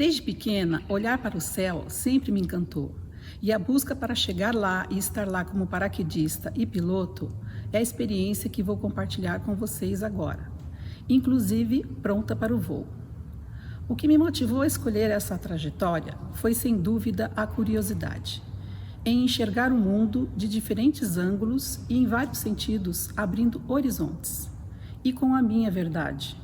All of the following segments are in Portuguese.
Desde pequena, olhar para o céu sempre me encantou. E a busca para chegar lá e estar lá como paraquedista e piloto é a experiência que vou compartilhar com vocês agora, inclusive pronta para o voo. O que me motivou a escolher essa trajetória foi, sem dúvida, a curiosidade em enxergar o mundo de diferentes ângulos e, em vários sentidos, abrindo horizontes. E com a minha verdade,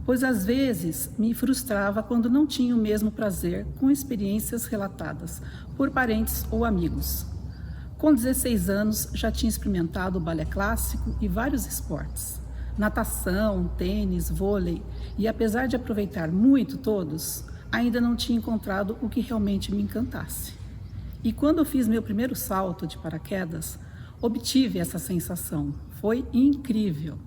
pois às vezes me frustrava quando não tinha o mesmo prazer com experiências relatadas por parentes ou amigos. Com 16 anos, já tinha experimentado o balé clássico e vários esportes, natação, tênis, vôlei, e apesar de aproveitar muito todos, ainda não tinha encontrado o que realmente me encantasse. E quando eu fiz meu primeiro salto de paraquedas, obtive essa sensação. Foi incrível.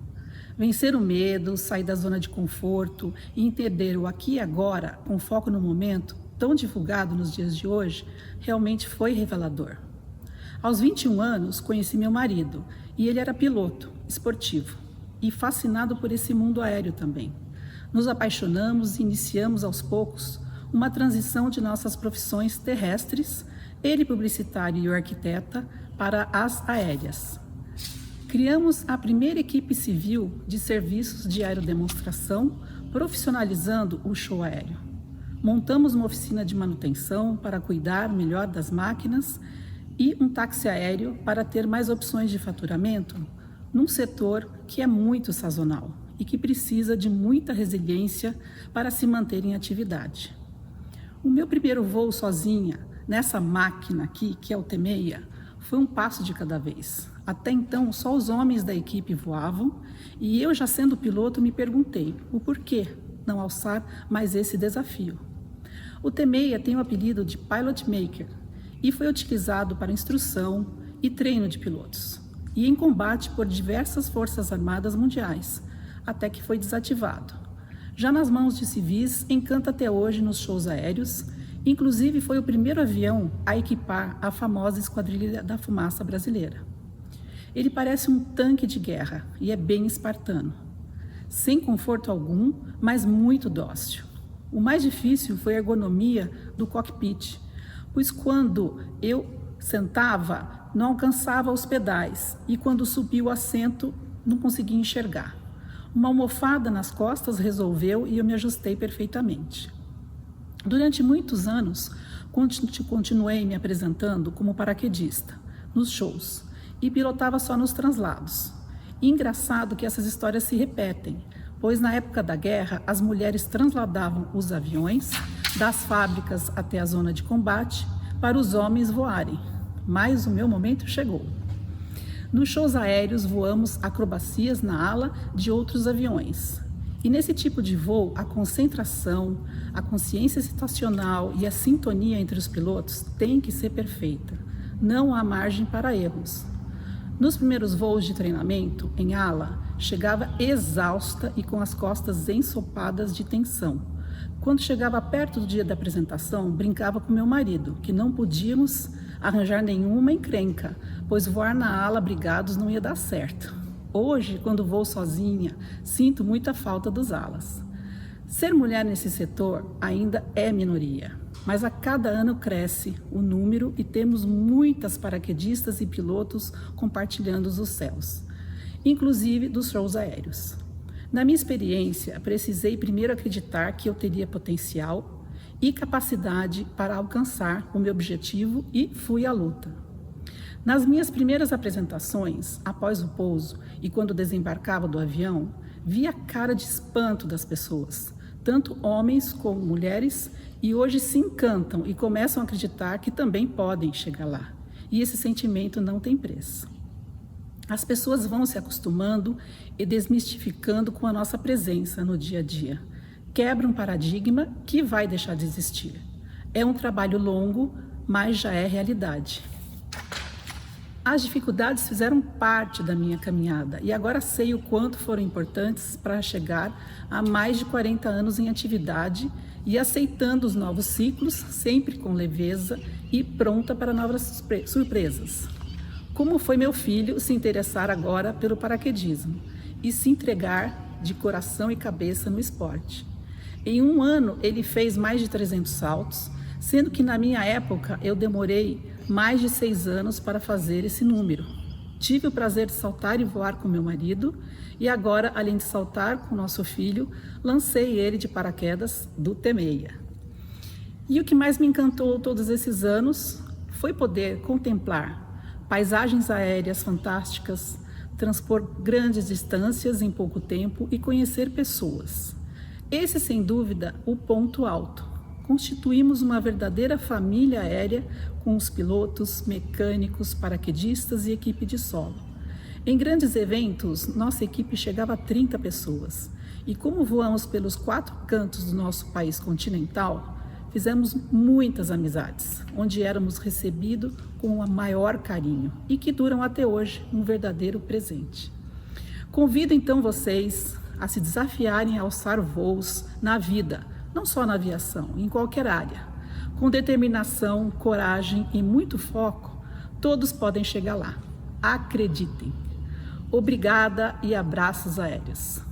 Vencer o medo, sair da zona de conforto e entender o aqui e agora, com foco no momento, tão divulgado nos dias de hoje, realmente foi revelador. Aos 21 anos, conheci meu marido e ele era piloto esportivo e fascinado por esse mundo aéreo também. Nos apaixonamos e iniciamos aos poucos uma transição de nossas profissões terrestres, ele publicitário e eu arquiteta, para as aéreas. Criamos a primeira equipe civil de serviços de aerodemonstração, profissionalizando o show aéreo. Montamos uma oficina de manutenção para cuidar melhor das máquinas e um táxi aéreo para ter mais opções de faturamento num setor que é muito sazonal e que precisa de muita resiliência para se manter em atividade. O meu primeiro voo sozinha, nessa máquina aqui, que é o T-6, foi um passo de cada vez. Até então, só os homens da equipe voavam e eu, já sendo piloto, me perguntei o porquê não alçar mais esse desafio. O T-6 tem o apelido de Pilot Maker e foi utilizado para instrução e treino de pilotos e em combate por diversas forças armadas mundiais, até que foi desativado. Já nas mãos de civis, encanta até hoje nos shows aéreos. Inclusive, foi o primeiro avião a equipar a famosa Esquadrilha da Fumaça brasileira. Ele parece um tanque de guerra e é bem espartano, sem conforto algum, mas muito dócil. O mais difícil foi a ergonomia do cockpit, pois quando eu sentava, não alcançava os pedais e quando subia o assento, não conseguia enxergar. Uma almofada nas costas resolveu e eu me ajustei perfeitamente. Durante muitos anos, continuei me apresentando como paraquedista nos shows e pilotava só nos translados. E engraçado que essas histórias se repetem, pois na época da guerra, as mulheres transladavam os aviões das fábricas até a zona de combate para os homens voarem. Mas o meu momento chegou. Nos shows aéreos, voamos acrobacias na ala de outros aviões. E nesse tipo de voo, a concentração, a consciência situacional e a sintonia entre os pilotos tem que ser perfeita. Não há margem para erros. Nos primeiros voos de treinamento, em ala, chegava exausta e com as costas ensopadas de tensão. Quando chegava perto do dia da apresentação, brincava com meu marido, que não podíamos arranjar nenhuma encrenca, pois voar na ala brigados não ia dar certo. Hoje, quando vou sozinha, sinto muita falta dos alas. Ser mulher nesse setor ainda é minoria, mas a cada ano cresce o número e temos muitas paraquedistas e pilotos compartilhando os céus, inclusive dos shows aéreos. Na minha experiência, precisei primeiro acreditar que eu teria potencial e capacidade para alcançar o meu objetivo e fui à luta. Nas minhas primeiras apresentações, após o pouso e quando desembarcava do avião, vi a cara de espanto das pessoas, tanto homens como mulheres, e hoje se encantam e começam a acreditar que também podem chegar lá. E esse sentimento não tem preço. As pessoas vão se acostumando e desmistificando com a nossa presença no dia a dia. Quebra um paradigma que vai deixar de existir. É um trabalho longo, mas já é realidade. As dificuldades fizeram parte da minha caminhada e agora sei o quanto foram importantes para chegar a mais de 40 anos em atividade e aceitando os novos ciclos, sempre com leveza e pronta para novas surpresas. Como foi meu filho se interessar agora pelo paraquedismo e se entregar de coração e cabeça no esporte. Em um ano, ele fez mais de 300 saltos, sendo que na minha época eu demorei mais de 6 anos para fazer esse número. Tive o prazer de saltar e voar com meu marido e agora, além de saltar com nosso filho, lancei ele de paraquedas do T6. E o que mais me encantou todos esses anos foi poder contemplar paisagens aéreas fantásticas, transpor grandes distâncias em pouco tempo e conhecer pessoas. Esse, sem dúvida, o ponto alto. Constituímos uma verdadeira família aérea com os pilotos, mecânicos, paraquedistas e equipe de solo. Em grandes eventos, nossa equipe chegava a 30 pessoas. E como voamos pelos 4 cantos do nosso país continental, fizemos muitas amizades, onde éramos recebidos com o maior carinho e que duram até hoje, um verdadeiro presente. Convido então vocês a se desafiarem a alçar voos na vida, não só na aviação, em qualquer área. Com determinação, coragem e muito foco, todos podem chegar lá. Acreditem. Obrigada e abraços aéreos.